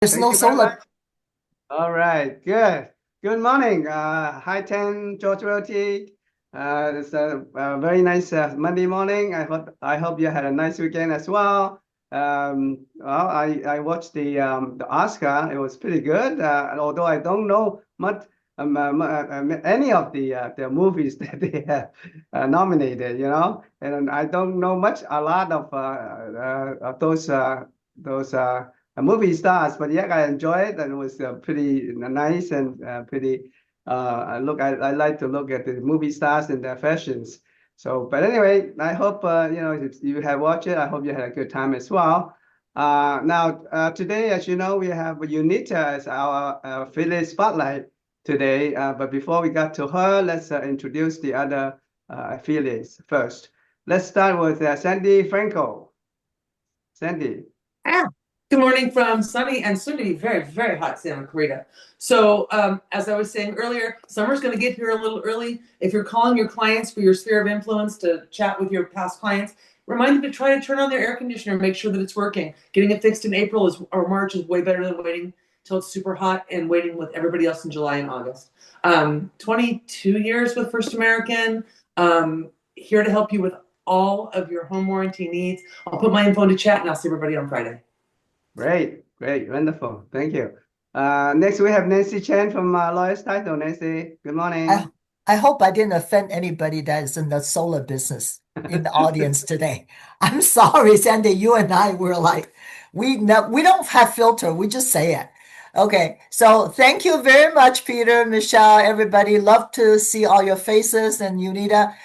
There's Thank no you very much. solar. All right, good. Good morning. Hi, 10, George Realty. It's a very nice Monday morning. I hope you had a nice weekend as well. I watched the Oscar. It was pretty good. Although I don't know much any of the movies that they have nominated, and I don't know a lot of those movie stars, but yeah, I enjoyed it and it was pretty nice and pretty. I like to look at the movie stars and their fashions. So, but anyway, I hope if you have watched it, I hope you had a good time as well. Now, today, as you know, we have Yunita as our affiliate spotlight today. But before we got to her, let's introduce the other affiliates first. Let's start with Sandy Franco. Sandy. Ah, good morning from sunny and soon to be very, very hot Santa Clarita. So, as I was saying earlier, summer's going to get here a little early. If you're calling your clients for your sphere of influence to chat with your past clients, remind them to try to turn on their air conditioner, make sure that it's working. Getting it fixed in April or March is way better than waiting till it's super hot and waiting with everybody else in July and August. 22 years with First American, here to help you with all of your home warranty needs. I'll put my info into chat and I'll see everybody on Friday. Great, great, wonderful. Thank you. Next we have Nancy Chen from Lawyer's Title. Nancy, good I, morning. I hope I didn't offend anybody that is in the solar business in the audience today. I'm sorry, Sandy. You and I were like, we don't have filter. We just say it. Okay, so thank you very much, Peter, Michelle, everybody. Love to see all your faces and Unita.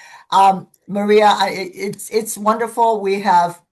Maria, it's wonderful. We have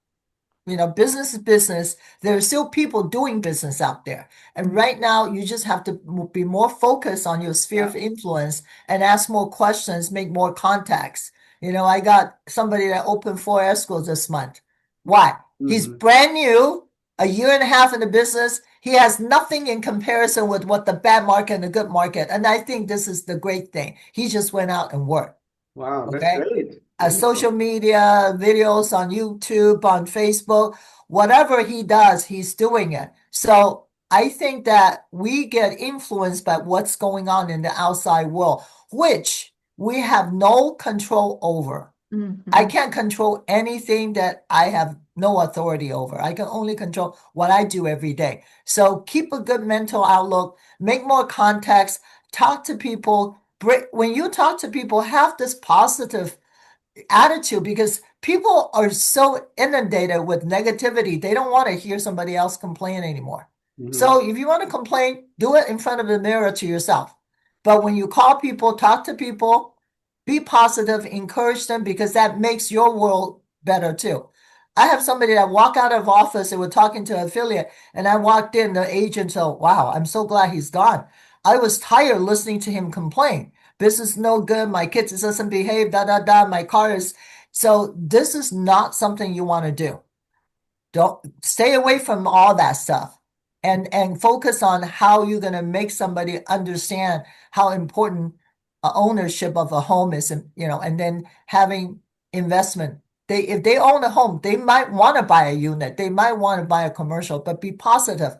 business is business. There are still people doing business out there. And right now, you just have to be more focused on your sphere of influence and ask more questions, make more contacts. I got somebody that opened 4 escrows this month. Why? He's brand new, a year and a half in the business. He has nothing in comparison with what the bad market and the good market. And I think this is the great thing. He just went out and worked. Wow, that's Okay. great. Social media, videos on YouTube, on Facebook, whatever he does, he's doing it. So I think that we get influenced by what's going on in the outside world, which we have no control over. I can't control anything that I have no authority over. I can only control what I do every day. So keep a good mental outlook, make more contacts, talk to people. When you talk to people, have this positive attitude because people are so inundated with negativity. They don't want to hear somebody else complain anymore. So if you want to complain, do it in front of the mirror to yourself. But when you call people, talk to people, be positive, encourage them because that makes your world better too. I have somebody that walked out of office and we're talking to an affiliate, and I walked in, the agent said, wow, I'm so glad he's gone. I was tired listening to him complain. This is no good. My kids doesn't behave, da da da. My car is. So this is not something you want to do. Don't stay away from all that stuff and focus on how you're going to make somebody understand how important ownership of a home is, and then having investment. If they own a home, they might want to buy a unit. They might want to buy a commercial, but be positive.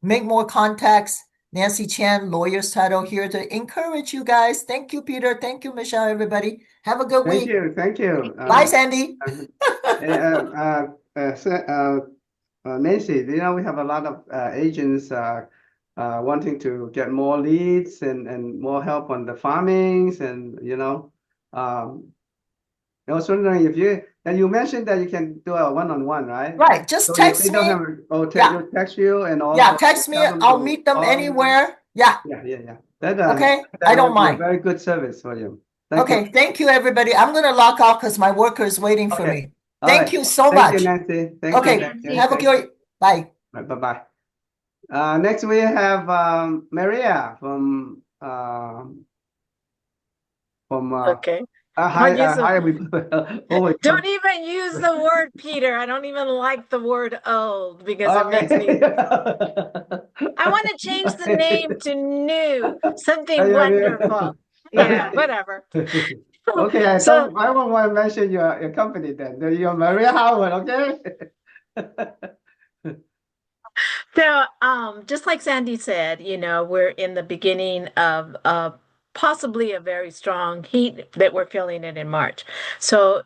Make more contacts. Nancy Chan, Lawyer's Title, here to encourage you guys. Thank you, Peter. Thank you, Michelle, everybody. Have a good Thank week. you, thank you. Bye, Sandy. Nancy, we have a lot of agents wanting to get more leads and more help on the farmings I was wondering and you mentioned that you can do a one-on-one, right? Right. Just So if text they don't me. have, Yeah. they'll text you and Yeah. also Text me. tell them I'll to meet them call you. anywhere. Yeah. Yeah. That Okay. I that don't will be a mind. very good service for you. Thank you. Okay. Thank you, everybody. I'm going to log off because my worker is waiting for Okay. me. All Thank right. you so Thank you, much. Nancy. Thank you. Okay. Thank you. Have a Thank you. good bye. Bye-bye. Next we have Maria from Okay. hi Don't hi don't even use the word Peter. I don't even like the word old because it makes me. Okay. I want to change the name to new, something Yeah. wonderful. Yeah, whatever. Okay, I So, don't I won't want to mention your company then. You're Maria Howard, okay? So, just like Sandy said, we're in the beginning of possibly a very strong heat that we're feeling it in March. So,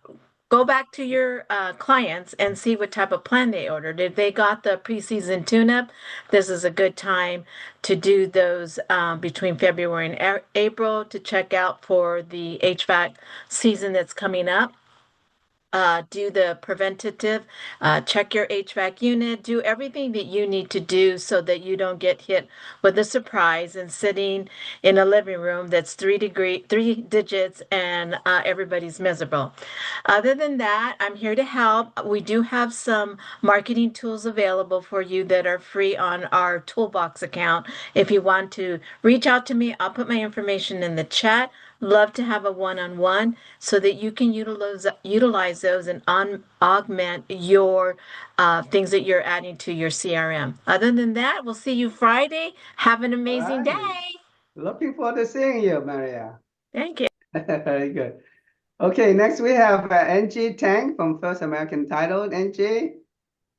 go back to your clients and see what type of plan they ordered. If they got the preseason tune-up, this is a good time to do those between February and April to check out for the HVAC season that's coming up. Do the preventative, check your HVAC unit, do everything that you need to do so that you don't get hit with a surprise and sitting in a living room that's 3 digits, and everybody's miserable. Other than that, I'm here to help. We do have some marketing tools available for you that are free on our toolbox account. If you want to reach out to me, I'll put my information in the chat. Love to have a one-on-one so that you can utilize those and augment your things that you're adding to your CRM. Other than that, we'll see you Friday. Have an All amazing right. day. Looking forward to seeing you, Maria. Thank you. Very good. Okay, next we have Angie Tang from First American Title. Angie,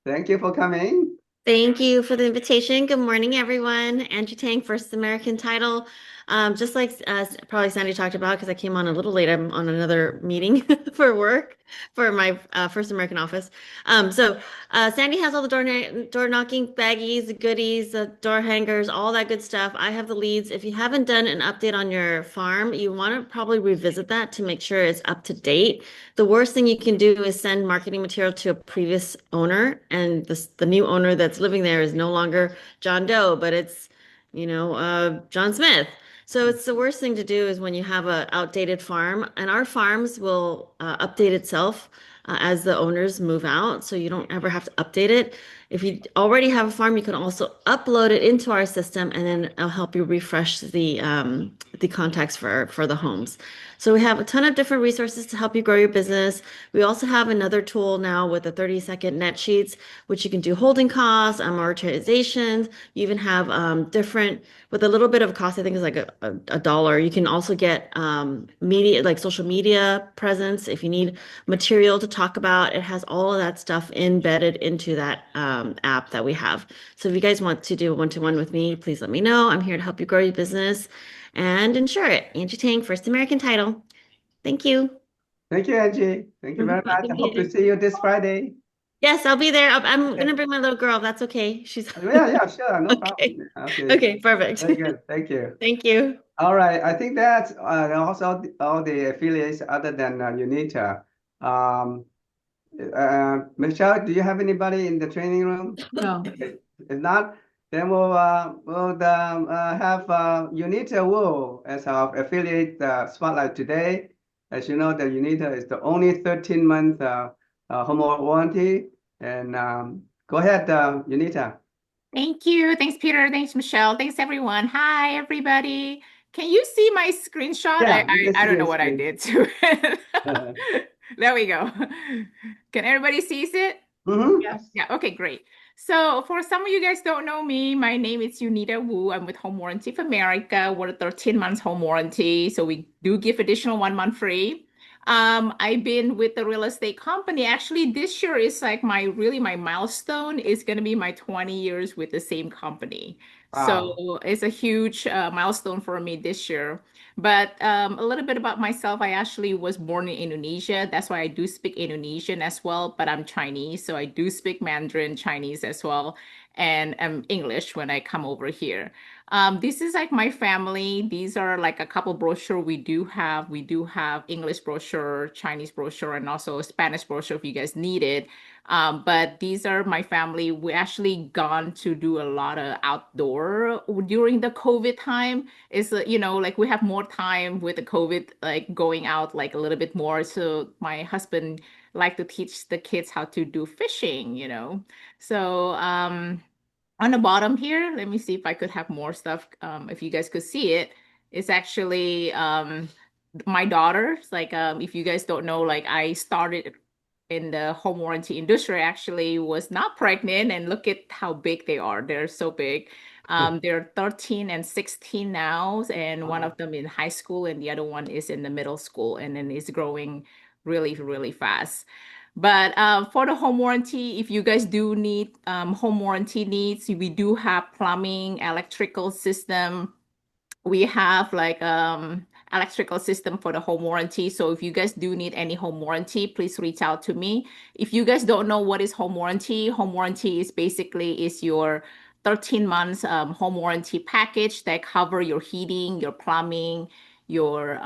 thank you for coming. Thank you for the invitation. Good morning, everyone. Angie Tang, First American Title. Just like probably Sandy talked about, because I came on a little late, I'm on another meeting for work for my First American office. Sandy has all the door knocking baggies, the goodies, the door hangers, all that good stuff. I have the leads. If you haven't done an update on your farm, you want to probably revisit that to make sure it's up to date. The worst thing you can do is send marketing material to a previous owner, and the new owner that's living there is no longer John Doe, but it's, John Smith. So it's the worst thing to do is when you have an outdated farm, and our farms will update itself as the owners move out, so you don't ever have to update it. If you already have a farm, you can also upload it into our system, and then it'll help you refresh the contacts for the homes. So we have a ton of different resources to help you grow your business. We also have another tool now with the 30-second net sheets, which you can do holding costs, amortizations. You even have different, with a little bit of cost, I think it's like a dollar. You can also get media, like social media presence. If you need material to talk about, it has all of that stuff embedded into that app that we have. So if you guys want to do a one-to-one with me, please let me know. I'm here to help you grow your business and insure it. Angie Tang, First American Title. Thank you. Thank you, Angie. Thank you very much. I hope to see you this Friday. Yes, I'll be there. I'm going to bring my little girl. That's okay. She's Yeah, sure. No okay. problem. Okay. Okay, perfect. Very good. Thank you. Thank you. All right. I think that's also all the affiliates other than Yunita. Michelle, do you have anybody in the training room? No. Okay. If not, then we'll have Yunita Wu as our affiliate spotlight today. As you know, that Yunita is the only 13-month home warranty. And go ahead, Yunita. Thank you. Thanks, Peter. Thanks, Michelle. Thanks, everyone. Hi, everybody. Can you see my screenshot? Yeah, I don't know what I did to it. There we go. Can everybody see it? Mm-hmm. Yes. Yeah. Okay, great. So for some of you guys don't know me, my name is Yunita Wu. I'm with Home Warranty of America. We're 13 months home warranty. So we do give additional 1 month free. I've been with the real estate company. Actually, this year is like my milestone is going to be my 20 years with the same company. Wow. So it's a huge milestone for me this year. But a little bit about myself, I actually was born in Indonesia. That's why I do speak Indonesian as well, but I'm Chinese. So I do speak Mandarin Chinese as well, and English when I come over here. This is like my family. These are like a couple brochure we do have. We do have English brochure, Chinese brochure, and also a Spanish brochure if you guys need it. But these are my family. We actually gone to do a lot of outdoor during the COVID time. It's like we have more time with the COVID, like going out like a little bit more. So my husband like to teach the kids how to do fishing. So on the bottom here, let me see if I could have more stuff. If you guys could see it, it's actually my daughter. It's like if you guys don't know, like I started in the home warranty industry, actually was not pregnant, and look at how big they are. They're so big. They're 13 and 16 now, and one of them in high school and the other one is in the middle school, and then is growing really, really fast. But for the home warranty, if you guys do need home warranty needs, we do have plumbing, electrical system. We have like electrical system for the home warranty. So if you guys do need any home warranty, please reach out to me. If you guys don't know what is home warranty is basically is your 13 months home warranty package that cover your heating, your plumbing, your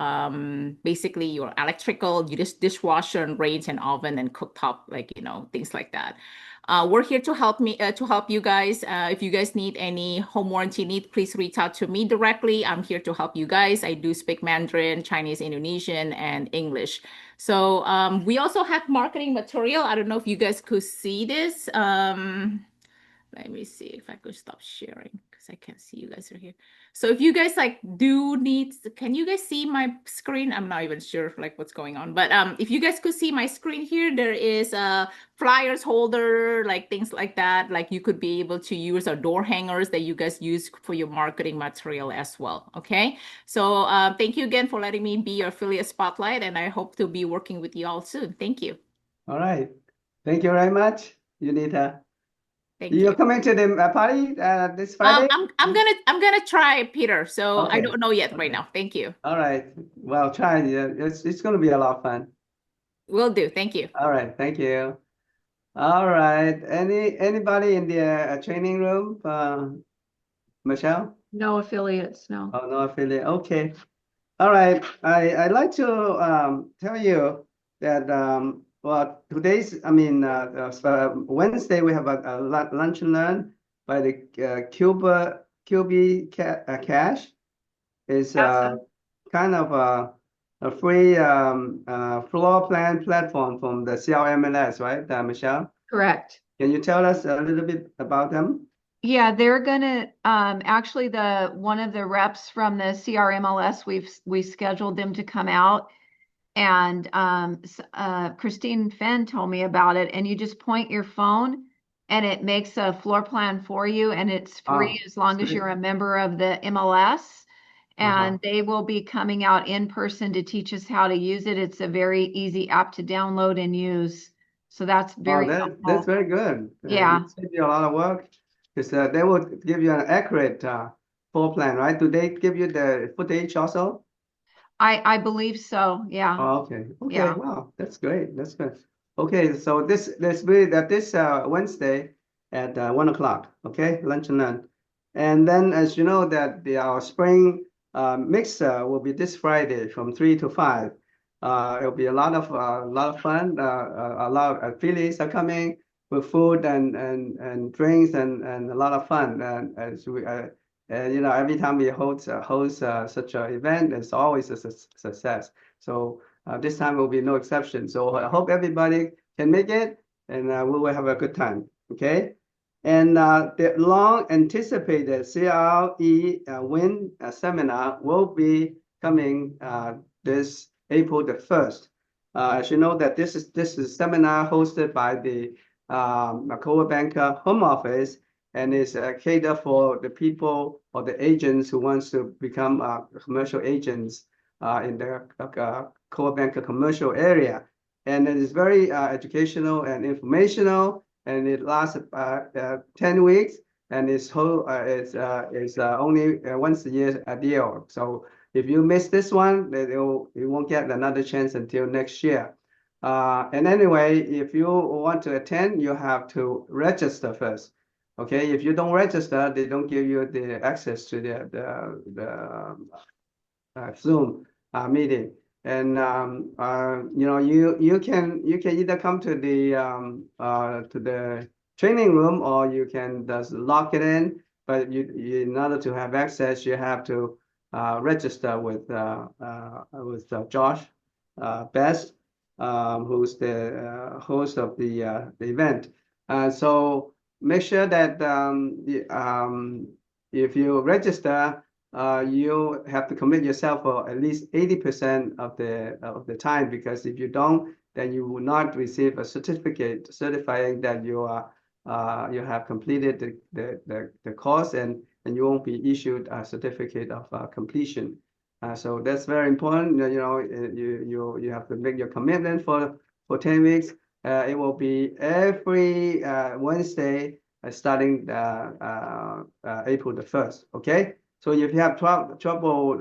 basically your electrical, your dishwasher and range and oven and cooktop, like things like that. We're here to help you guys. If you guys need any home warranty need, please reach out to me directly. I'm here to help you guys. I do speak Mandarin, Chinese, Indonesian, and English. So we also have marketing material. I don't know if you guys could see this. Let me see if I could stop sharing because I can't see you guys are here. So if you guys can you guys see my screen? I'm not even sure like what's going on, but if you guys could see my screen here, there is a flyers holder, like things like that. Like you could be able to use our door hangers that you guys use for your marketing material as well. Okay. So thank you again for letting me be your affiliate spotlight, and I hope to be working with you all soon. Thank you. All right. Thank you very much, Yunita. Thank You're you. coming to the party this Friday? I'm gonna try, Peter. So I Okay. don't know yet right Okay. now. Thank you. All right. Well, try. Yeah, it's going to be a lot of fun. Will do. Thank you. All right. Thank you. All right. Anybody in the training room? Michelle? No affiliates, no. Oh, no affiliate. Okay. All right. I'd like to tell you that well, Wednesday we have a lunch and learn by the QB Cash. Is kind of a free floor plan platform from the CRMLS, right, Michelle? Correct. Can you tell us a little bit about them? Yeah, they're gonna actually one of the reps from the CRMLS, we scheduled them to come out, and Christine Fenn told me about it, and you just point your phone and it makes a floor plan for you, and it's free as long as you're a member of the MLS. And they will be coming out in person to teach us how to use it. It's a very easy app to download and use. So that's very helpful. That's very good. Yeah. It saves you a lot of work because they will give you an accurate floor plan, right? Do they give you the footage also? I believe so. Yeah. Oh, okay. Okay. Yeah. Wow. That's great. That's good. Okay. So this Wednesday at 1 o'clock. Okay. Lunch and learn. And then, as you know, that our spring mixer will be this Friday from 3 to 5. It'll be a lot of fun. A lot of affiliates are coming with food and drinks and a lot of fun. And as we every time we host such an event, it's always a success. So this time will be no exception. So I hope everybody can make it, and we will have a good time. Okay. And the long anticipated CRE WIN seminar will be coming this April the 1st. As you know that this is a seminar hosted by the Coldwell Banker Home Office, and is catered for the people or the agents who wants to become commercial agents in the Coldwell Banker commercial area. And it is very educational and informational, and it lasts 10 weeks, and it's only once a year deal. So if you miss this one, you won't get another chance until next year. And anyway, if you want to attend, you have to register first. Okay, if you don't register, they don't give you the access to the Zoom meeting. And you can either come to the training room, or you can just lock it in. But in order to have access, you have to register with Josh Best, who's the host of the event. So make sure that if you register, you have to commit yourself for at least 80% of the time, because if you don't, then you will not receive a certificate certifying that you have completed the course, and you won't be issued a certificate of completion. So that's very important. You have to make your commitment for 10 weeks. It will be every Wednesday starting April the 1st. Okay. So if you have trouble,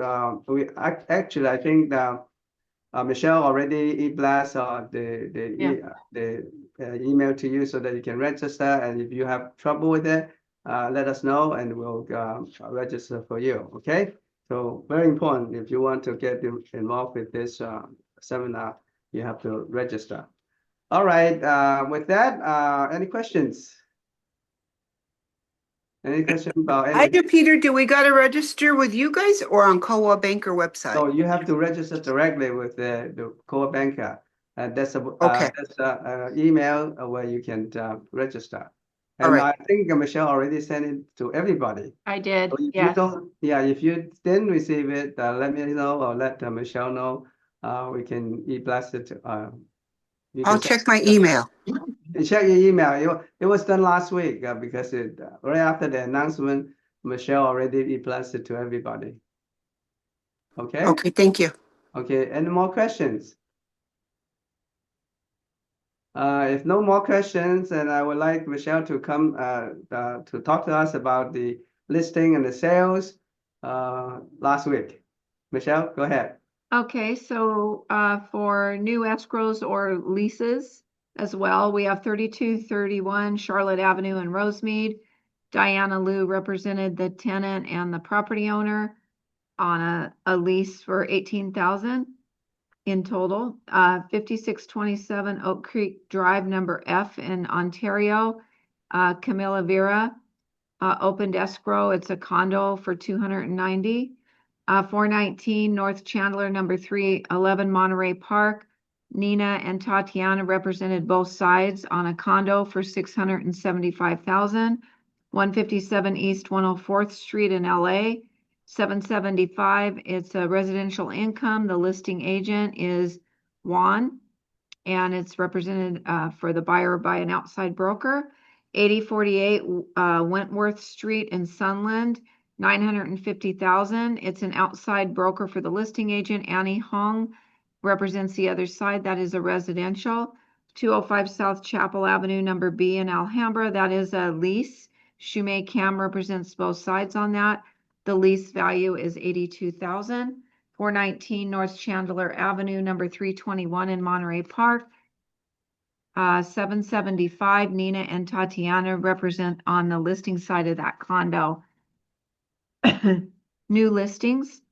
actually I think Michelle already e-blast the email to you so that you can register. And if you have trouble with it, let us know and we'll register for you. Okay. So very important. If you want to get involved with this seminar, you have to register. All right. With that, any questions? Any questions about Hi, any? Peter. Do we got to register with you guys or on COA Banker website? So you have to register directly with the core banker. That's Okay. email where you can register. All And right. I think Michelle already sent it to everybody. I did. So if you Yes. don't, if you didn't receive it, let me know or let Michelle know. We can e-blast it. You I'll can check my email. check your email. It was done last week because right after the announcement, Michelle already e-blasted to everybody. Okay. Okay. Thank you. Okay. Any more questions? If no more questions, then I would like Michelle to come to talk to us about the listing and the sales last week. Michelle, go ahead. Okay, so for new escrows or leases as well, we have 3231 Charlotte Avenue in Rosemead. Diana Liu represented the tenant and the property owner on a lease for $18,000 in total. 5627 Oak Creek Drive, number F in Ontario. Camilla Vera opened escrow. It's a condo for $290. 419 North Chandler, number 311 Monterey Park. Nina and Tatiana represented both sides on a condo for $675,000. 157 East 104th Street in LA. 775, it's a residential income. The listing agent is Juan, and it's represented for the buyer by an outside broker. 8048 Wentworth Street in Sunland, 950,000. It's an outside broker for the listing agent. Annie Hong represents the other side. That is a residential. 205 South Chapel Avenue, number B in Alhambra. That is a lease. Shumei Cam represents both sides on that. The lease value is $82,000. 419 North Chandler Avenue, number 321 in Monterey Park. 775 Nina and Tatiana represent on the listing side of that condo. New listings.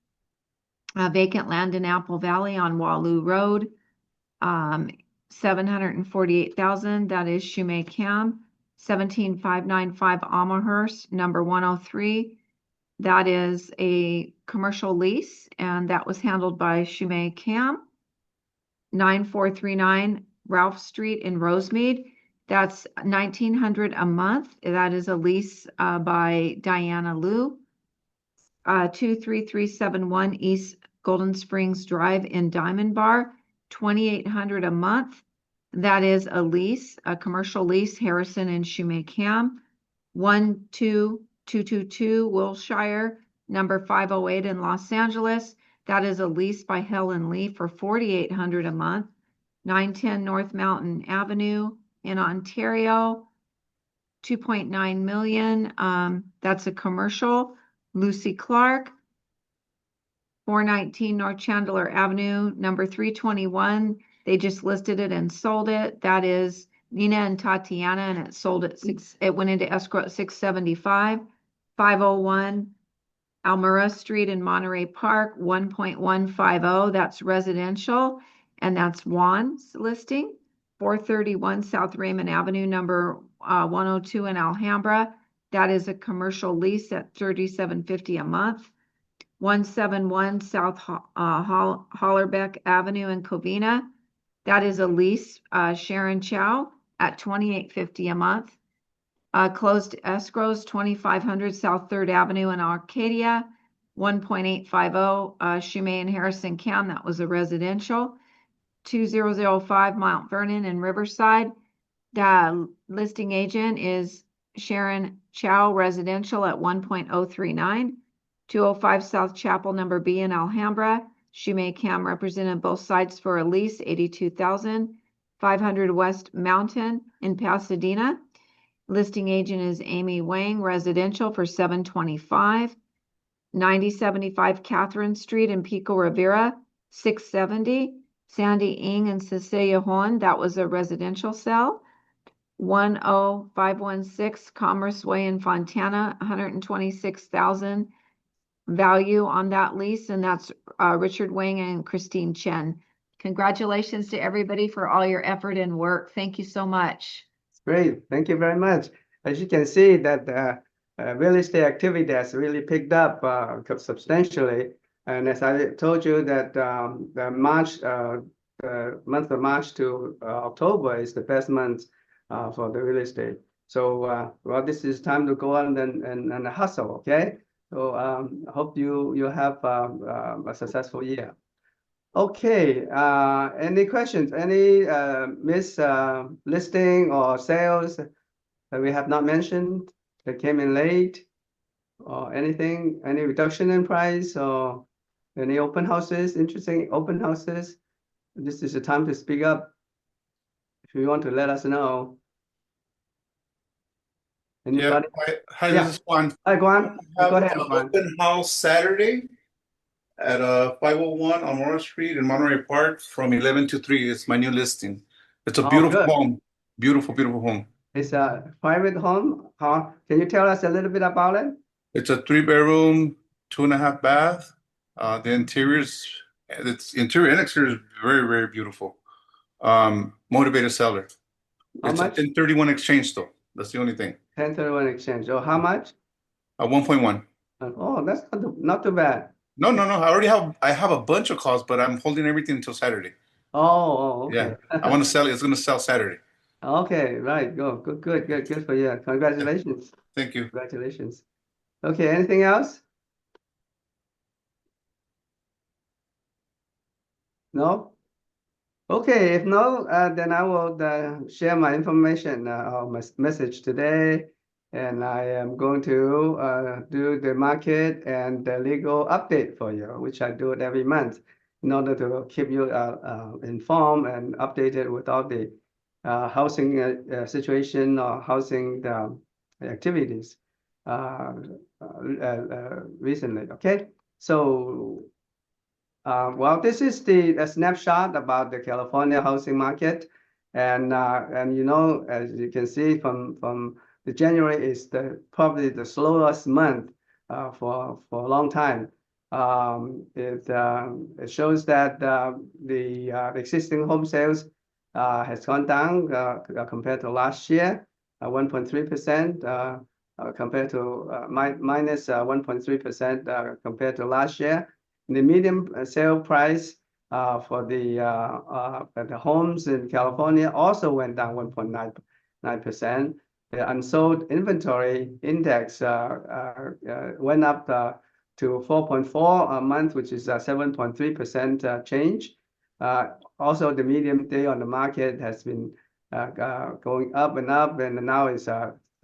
Vacant land in Apple Valley on Waloo Road. 748,000. That is Shumei Cam. 17595 Amherst, number 103. That is a commercial lease, and that was handled by Shumei Cam. 9439 Ralph Street in Rosemead. That's $1,900 a month. That is a lease by Diana Liu. 23371 East Golden Springs Drive in Diamond Bar, $2,800 a month. That is a lease, a commercial lease, Harrison and Shumei Cam. 12222 Wilshire, number 508 in Los Angeles. That is a lease by Helen Lee for $4,800 a month. 910 North Mountain Avenue in Ontario, 2.9 million. That's a commercial. Lucy Clark. 419 North Chandler Avenue, number 321. They just listed it and sold it. That is Nina and Tatiana, and it sold at it went into escrow at 675. 501 Almira Street in Monterey Park, 1.150. That's residential, and that's Juan's listing. 431 South Raymond Avenue, number 102 in Alhambra. That is a commercial lease at $3,750 a month. 171 South Hollerbeck Avenue in Covina. That is a lease, Sharon Chow, at $2,850 a month. Closed escrows, 2500 South 3rd Avenue in Arcadia, 1.850. Shumei and Harrison Cam, that was a residential. 2005 Mount Vernon in Riverside. The listing agent is Sharon Chow, residential at 1.039. 205 South Chapel, number B in Alhambra. Shumei Cam represented both sides for a lease, $82,000. 500 West Mountain in Pasadena. Listing agent is Amy Wang, residential, for $725. 9075 Catherine Street in Pico Rivera, $670. Sandy Ing and Cecilia Horn, that was a residential sale. 10516 Commerce Way in Fontana, $126,000 value on that lease, and that's Richard Wang and Christine Chen. Congratulations to everybody for all your effort and work. Thank you so much. Great, thank you very much. As you can see that real estate activity has really picked up substantially. And as I told you that the month of March to October is the best month for the real estate. So well, this is time to go on and hustle, okay? So I hope you have a successful year. Okay, any questions? Any miss listing or sales that we have not mentioned that came in late, or anything, any reduction in price, or any open houses, interesting open houses? This is the time to speak up if you want to let us know. Anybody? Yeah. Hi, Yeah. this is Juan. Hi, Guan. Have Go ahead, an Guan. open house Saturday at 501 on Monroe Street in Monterey Park from 11 to 3. It's my new listing. It's a beautiful good. home. Beautiful, beautiful home. It's a private home. Can you tell us a little bit about it? It's a 3-bedroom, 2.5 bath. The interiors, its interior and exterior is very, very beautiful. Motivated seller. How It's much? a 1031 exchange though. That's the only thing. 1031 exchange. Oh, how much? 1.1. Oh, that's not too bad. No. I have a bunch of calls, but I'm holding everything until Saturday. Oh, okay. Yeah. I want to sell it. It's going to sell Saturday. Okay, right. Good for you. Congratulations. Thank you. Congratulations. Okay, anything else? No? Okay, if no, then I will share my information or my message today. And I am going to do the market and the legal update for you, which I do it every month in order to keep you informed and updated with all the housing situation or housing activities recently. Okay, so well, this is a snapshot about the California housing market, and you know, as you can see from the January is probably the slowest month for a long time. It shows that the existing home sales has gone down compared to last year, 1.3% compared to minus 1.3% compared to last year. The median sale price for the homes in California also went down 1.9%. The unsold inventory index went up to 4.4 a month, which is a 7.3% change. Also, the median day on the market has been going up, and now it's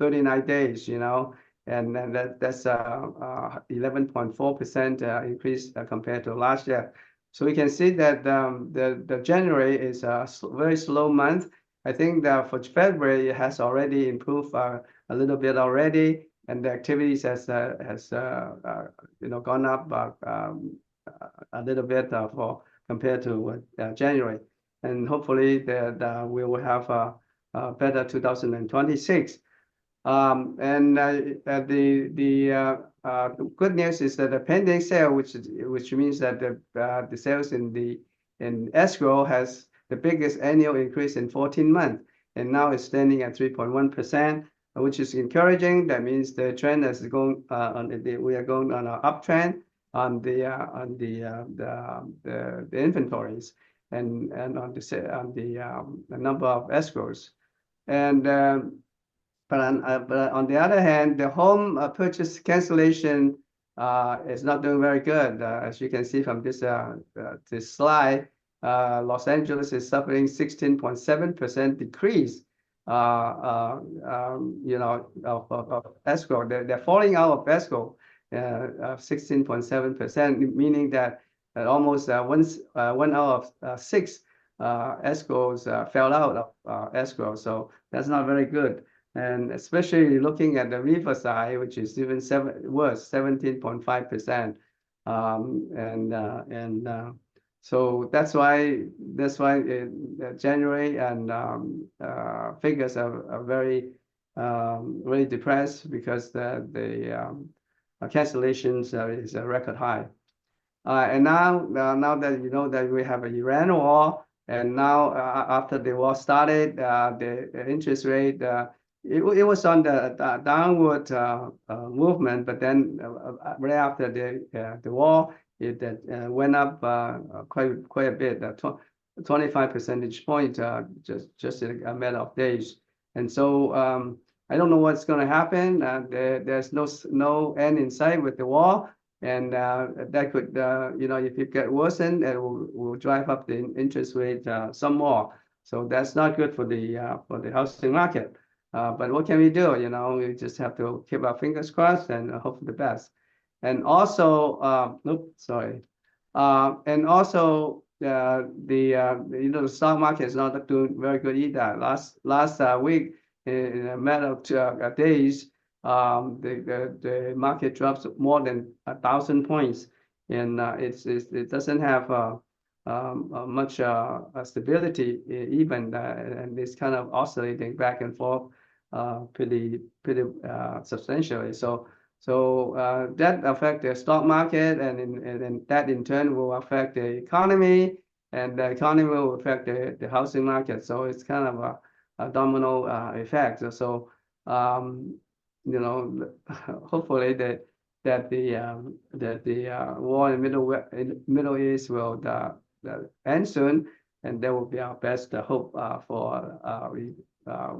39 days, you know, and that's 11.4% increase compared to last year. So we can see that the January is a very slow month. I think that for February it has already improved a little bit already, and the activities has you know, gone up a little bit compared to January, and hopefully that we will have a better 2026. And the good news is that the pending sale, which means that the sales in escrow has the biggest annual increase in 14 months, and now it's standing at 3.1%, which is encouraging. That means the trend is going we are going on an uptrend on the inventories and on the number of escrows, and but on the other hand, the home purchase cancellation is not doing very good. As you can see from this slide, Los Angeles is suffering 16.7% decrease. You know, of escrow. They're falling out of escrow, 16.7%, meaning that almost one out of 6 escrows fell out of escrow. So that's not very good. And especially looking at the river side, which is even worse, 17.5%. So that's why January and figures are very really depressed because the cancellations is a record high. And now that you know that we have a Iran war, and now after the war started, the interest rate it was on the downward movement, but then right after the war, it went up quite a bit, 25 percentage point just in a matter of days. And so I don't know what's going to happen. There's no end in sight with the war. And that could, if it get worsened, it will drive up the interest rate some more. So that's not good for the housing market. But what can we do? We just have to keep our fingers crossed and hope for the best. And also, and also the stock market is not doing very good either. Last week, in a matter of days, the market drops more than 1,000 points, and it doesn't have much stability even, and it's kind of oscillating back and forth pretty substantially. So that affects the stock market, and that in turn will affect the economy, and the economy will affect the housing market. So it's kind of a domino effect. So hopefully that the war in Middle East will end soon, and that will be our best hope for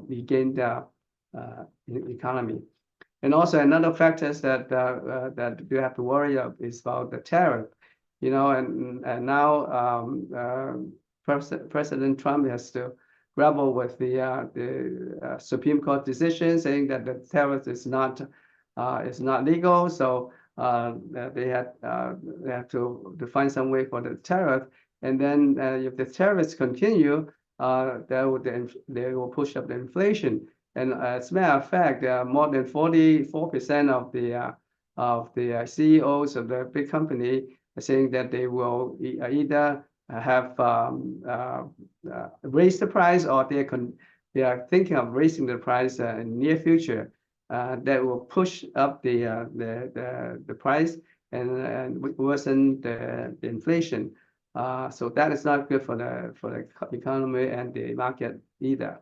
regain the economy. And also another factors that we have to worry of is about the tariff, and now President Trump has to grapple with the Supreme Court decision saying that the tariff is not legal. So they have to find some way for the tariff. And then if the tariffs continue, they will push up the inflation. And as a matter of fact, more than 44% of the CEOs of the big company are saying that they will either have raised the price, or they are thinking of raising the price in the near future. That will push up the price and worsen the inflation. So that is not good for the economy and the market either.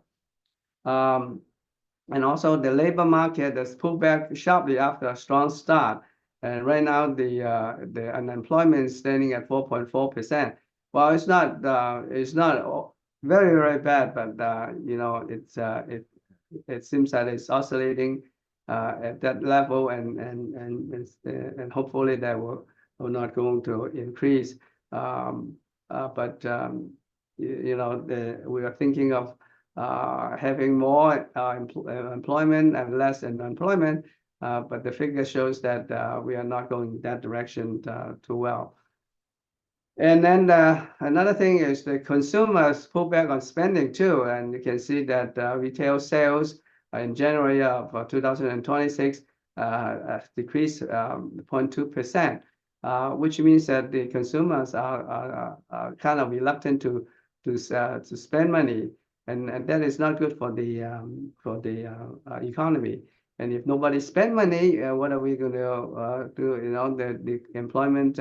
And also the labor market has pulled back sharply after a strong start. And right now the unemployment is standing at 4.4%. Well, it's not very, very bad, but it seems that it's oscillating at that level, and hopefully that will not going to increase. But we are thinking of having more employment and less unemployment, but the figure shows that we are not going that direction too well. And then another thing is the consumers pull back on spending too, and you can see that retail sales in January of 2026 decreased 0.2%, which means that the consumers are kind of reluctant to spend money, and that is not good for the economy. And if nobody spend money, what are we going to do? The employment.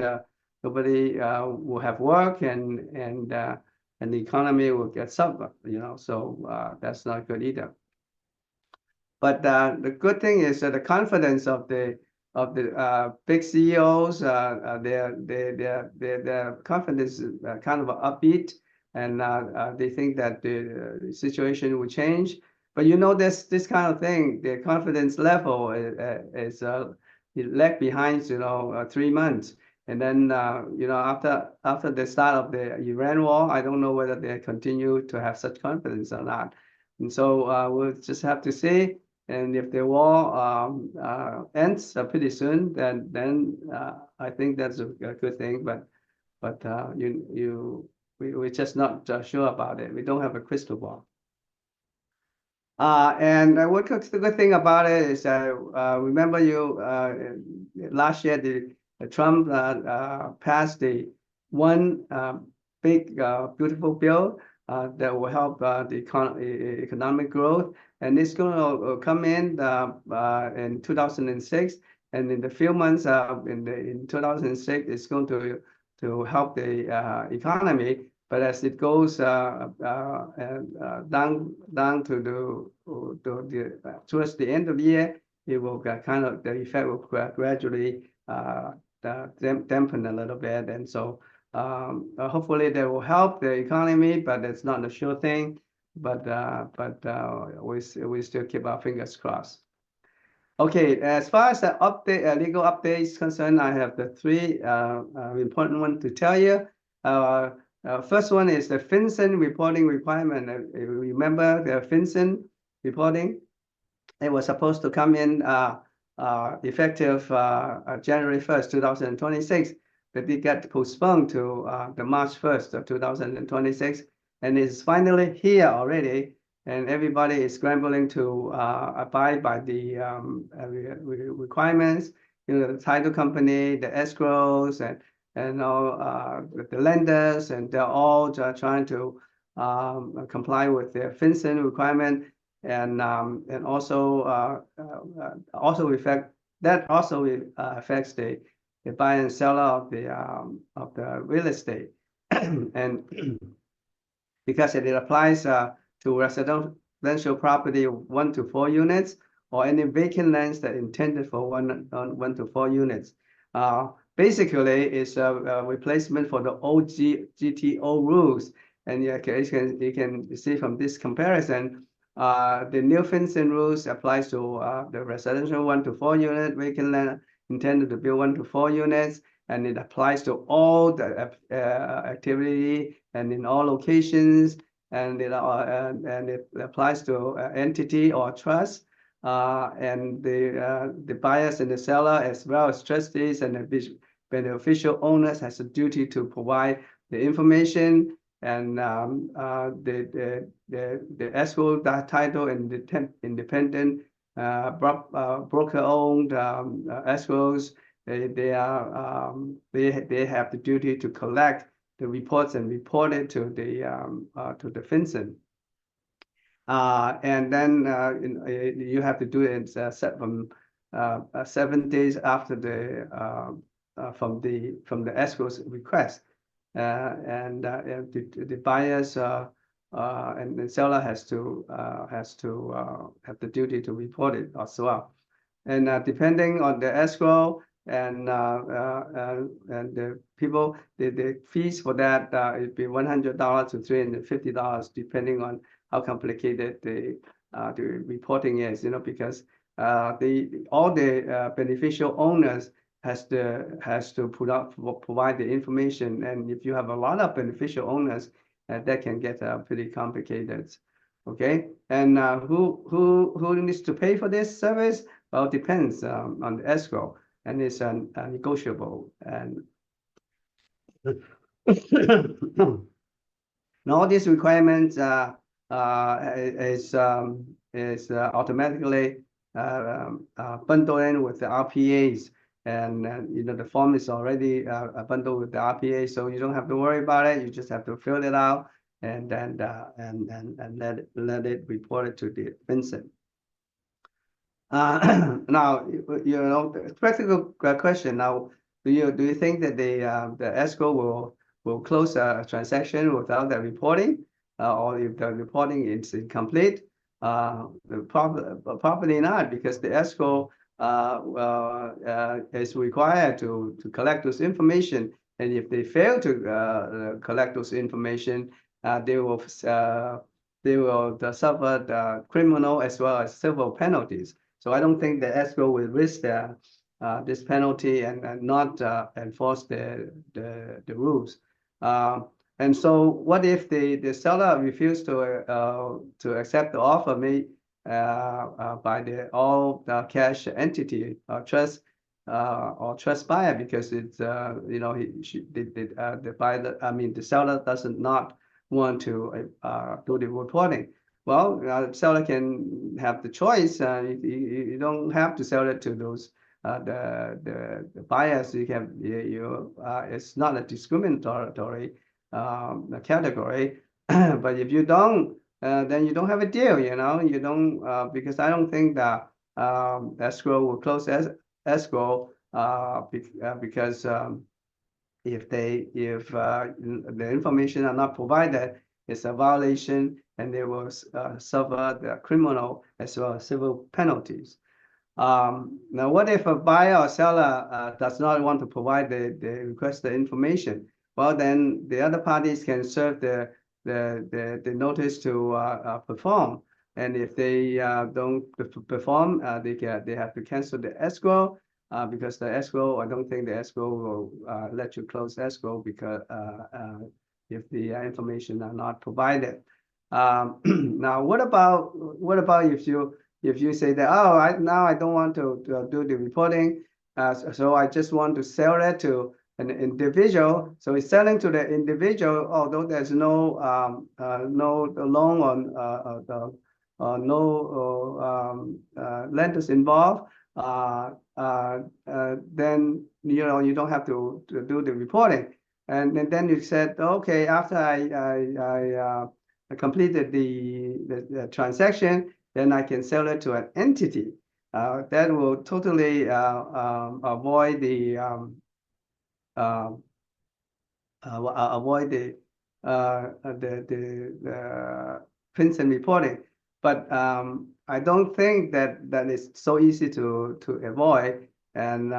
Nobody will have work, and the economy will get suffer. So that's not good either. But the good thing is that the confidence of the big CEOs, their confidence is kind of upbeat, and they think that the situation will change. But this kind of thing, the confidence level is lag behind 3 months. And then, after the start of the Iran war, I don't know whether they continue to have such confidence or not. And so we'll just have to see. And if the war ends pretty soon, then I think that's a good thing. But we're just not sure about it. We don't have a crystal ball. And the good thing about it is, remember last year the Trump passed the one big beautiful bill that will help the economic growth, and it's going to come in 2006, and in the few months in 2006, it's going to help the economy. But as it goes down to towards the end of the year, it will the effect will gradually dampen a little bit, and so hopefully that will help the economy, but it's not a sure thing. But we still keep our fingers crossed. Okay, as far as the legal updates concerned, I have the three important ones to tell you. First one is the FinCEN reporting requirement. Remember the FinCEN reporting? It was supposed to come in effective January 1st, 2026, but it got postponed to the March 1st of 2026, and it's finally here already, and everybody is scrambling to abide by the requirements. The title company, the escrows, and all the lenders, and they're all trying to comply with their FinCEN requirement, and also affects the buyer and seller of the real estate, and because it applies to residential property 1 to 4 units, or any vacant lands that intended for 1 to 4 units. Basically, it's a replacement for the old GTO rules. And you can see from this comparison, the new FinCEN rules applies to the residential 1 to 4 unit vacant land intended to build 1 to 4 units, and it applies to all the activity and in all locations, and it applies to entity or trust. And the buyers and the seller, as well as trustees and the beneficial owners, has a duty to provide the information, and the escrow title and the independent broker-owned escrows, they have the duty to collect the reports and report it to the FinCEN. And then you have to do it from 7 days after from the escrow's request, and the buyers and the seller has to have the duty to report it as well. And depending on the escrow and the people, the fees for that it'd be $100 to $350, depending on how complicated the reporting is. Because all the beneficial owners has to provide the information, and if you have a lot of beneficial owners, that can get pretty complicated. Okay, and who needs to pay for this service? Well, it depends on the escrow, and it's negotiable. And all these requirements is automatically bundled in with the RPAs, and the form is already bundled with the RPA, so you don't have to worry about it. You just have to fill it out and then let it report it to the FinCEN. Now, practical question. Now, do you think that the escrow will close a transaction without the reporting, or if the reporting is incomplete? Probably not, because the escrow is required to collect those information, and if they fail to collect those information, they will suffer the criminal as well as civil penalties. So I don't think the escrow will risk this penalty and not enforce the rules. And so, what if the seller refused to accept the offer made by the all cash entity trust? or trust buyer because it's you know the buyer, I mean the seller doesn't not want to do the reporting. Well, seller can have the choice. You don't have to sell it to those the buyers. You can it's not a discriminatory category. But if you don't, then you don't have a deal. You know, you don't because I don't think that escrow will close as escrow because if the information are not provided, it's a violation, and they will suffer the criminal as well as civil penalties. Now, what if a buyer or seller does not want to provide the requested information? Well, then the other parties can serve the notice to perform, and if they don't perform, they have to cancel the escrow. Because the escrow, I don't think the escrow will let you close escrow because if the information are not provided. Now, what about if you say that, oh, now I don't want to do the reporting, so I just want to sell it to an individual. So it's selling to the individual, although there's no no loan on no lenders involved. Then you don't have to do the reporting. And then you said, okay, after I completed the transaction, then I can sell it to an entity. That will totally avoid the prints and reporting. But I don't think that is so easy to avoid. And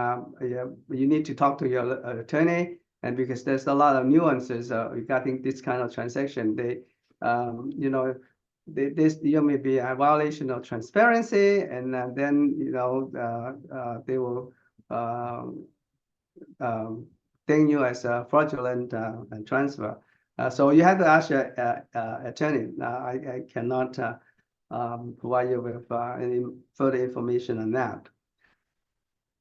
you need to talk to your attorney, and because there's a lot of nuances regarding this kind of transaction. They this may be a violation of transparency, and then they will ding you as a fraudulent transfer. So you have to ask your attorney. I cannot provide you with any further information on that.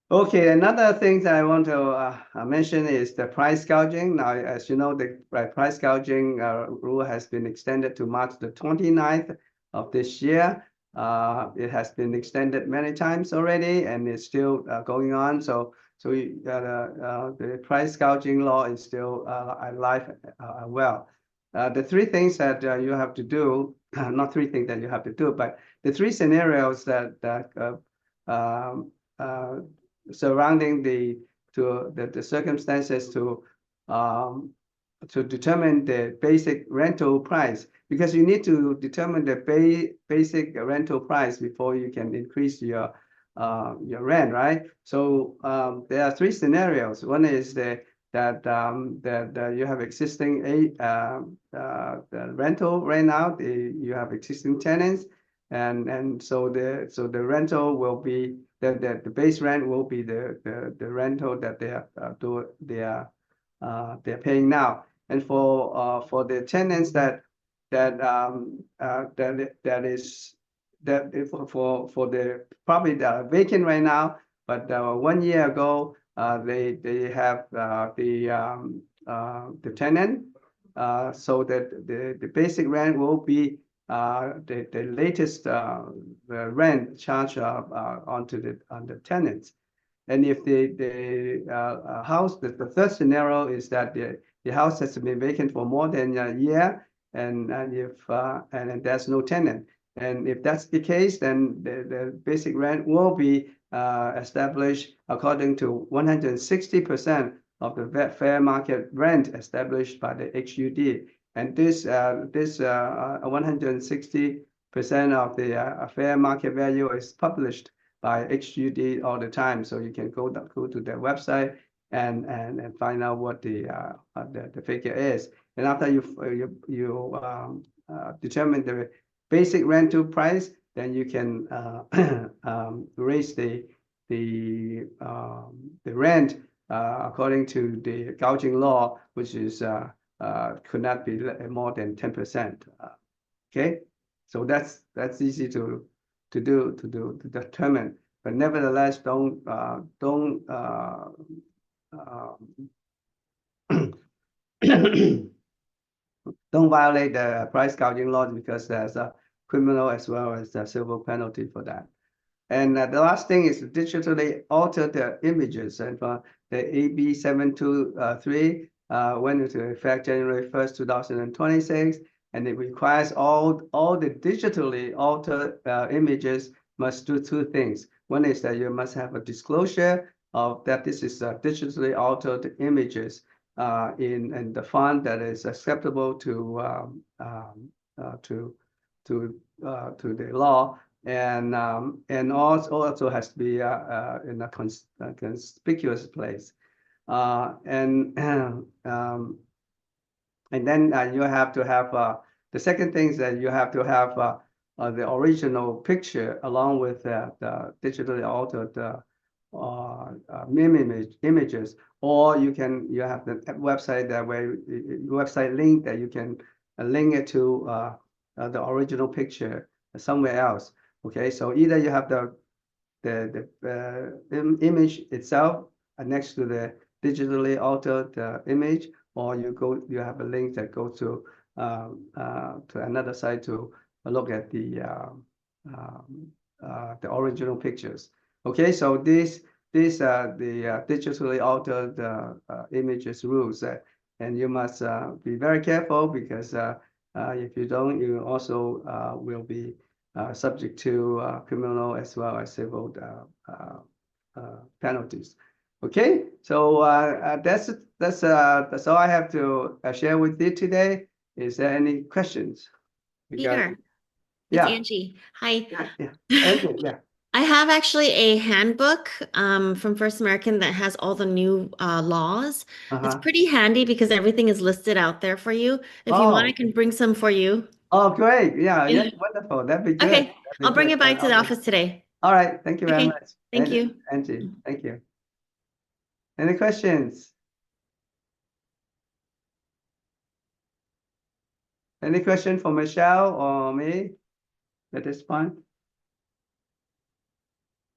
Okay, another thing that I want to mention is the price gouging. Now, as you know, the price gouging rule has been extended to March the 29th of this year. It has been extended many times already, and it's still going on. So the price gouging law is still alive well. The three things that you have to do, not three things that you have to do, but the three scenarios that surrounding the circumstances to determine the basic rental price, because you need to determine the basic rental price before you can increase your rent, right? So there are three scenarios. One is that you have existing the rental right now. You have existing tenants, and so the rental will be the base rent will be the rental that they're paying now. And for the tenants for the property that are vacant right now, but 1 year ago they have the tenant, so that the basic rent will be the latest rent charge on the tenants. And if the house, the third scenario is that the house has been vacant for more than a year, and there's no tenant. And if that's the case, then the basic rent will be established according to 160% of the fair market rent established by the HUD. And this 160% of the fair market value is published by HUD all the time. So you can go to their website and find out what the figure is. And after you determine the basic rental price, then you can raise the rent according to the gouging law, which is could not be more than 10%. Okay, so that's easy to determine. but nevertheless, don't don't violate the price gouging laws, because there's a criminal as well as a civil penalty for that. And the last thing is digitally alter the images. And for the AB 723 went into effect January 1st, 2026, and it requires all the digitally altered images must do two things. One is that you must have a disclosure of that this is digitally altered images in the font that is acceptable to the law, and also has to be in a conspicuous place, and then you have to have the second thing is that you have to have the original picture along with the digitally altered images, or you have the website that way, website link that you can link it to the original picture somewhere else. Okay, so either you have the image itself next to the digitally altered image, or you have a link that goes to another site to look at the original pictures. Okay, so these are the digitally altered images rules, and you must be very careful, because if you don't, you also will be subject to criminal as well as civil penalties. Okay, so that's all I have to share with you today. Is there any questions? Peter, it's Yeah. Angie. Hi. Yeah. Angie, yeah. I have actually a handbook from First American that has all the new laws. It's pretty handy because everything is listed out there for you. If you want, I can bring some for you. Oh, great. Yeah, yeah, wonderful. That'd be good. Okay, I'll bring it by to the office today. All right. Thank you very much. Thank you. Angie, thank you. Any questions? Any question for Michelle or me at this point?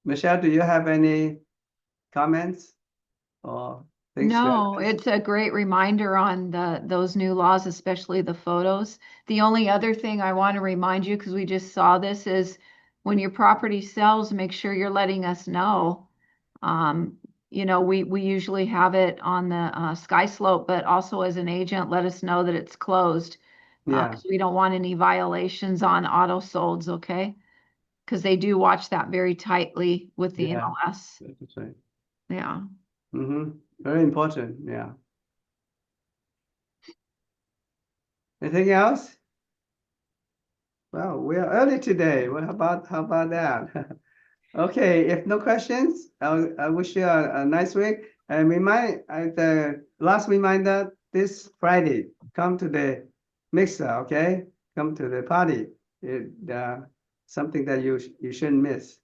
Michelle, do you have any comments or things? No, it's a great reminder on those new laws, especially the photos. The only other thing I want to remind you, because we just saw this, is when your property sells, make sure you're letting us know. You know, we usually have it on the sky slope, but also as an agent, let us know that it's closed. Yeah. 'Cause we don't want any violations on auto solds, okay? Because they do watch that very tightly with the MLS. That's right. Yeah. Very important. Yeah. Anything else? Well, we are early today. Well, how about that? Okay, if no questions, I wish you a nice week. And the last reminder, this Friday, come to the mixer, okay? Come to the party. Something that you shouldn't miss.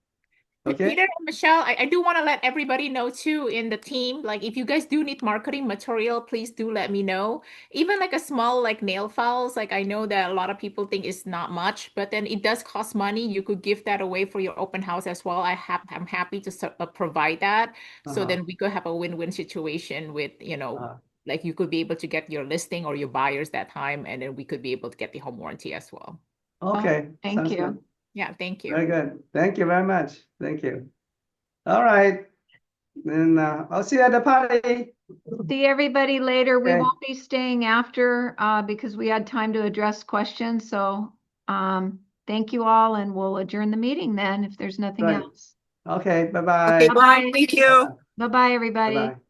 Okay. Peter and Michelle, I do want to let everybody know too in the team, like if you guys do need marketing material, please do let me know. Even like a small like nail files, like I know that a lot of people think it's not much, but then it does cost money. You could give that away for your open house as well. I'm happy to provide that. So then we could have a win-win situation with, like you could be able to get your listing or your buyers that time, and then we could be able to get the home warranty as well. Okay. Thank you. Good. Yeah, thank you. Very good. Thank you very much. Thank you. All right. Then I'll see you at the party. See everybody later. We Okay. won't be staying after because we had time to address questions. So thank you all, and we'll adjourn the meeting then if there's nothing Right. else. Okay. Bye-bye. Okay, bye. Thank you. Bye-bye, everybody. Bye-bye.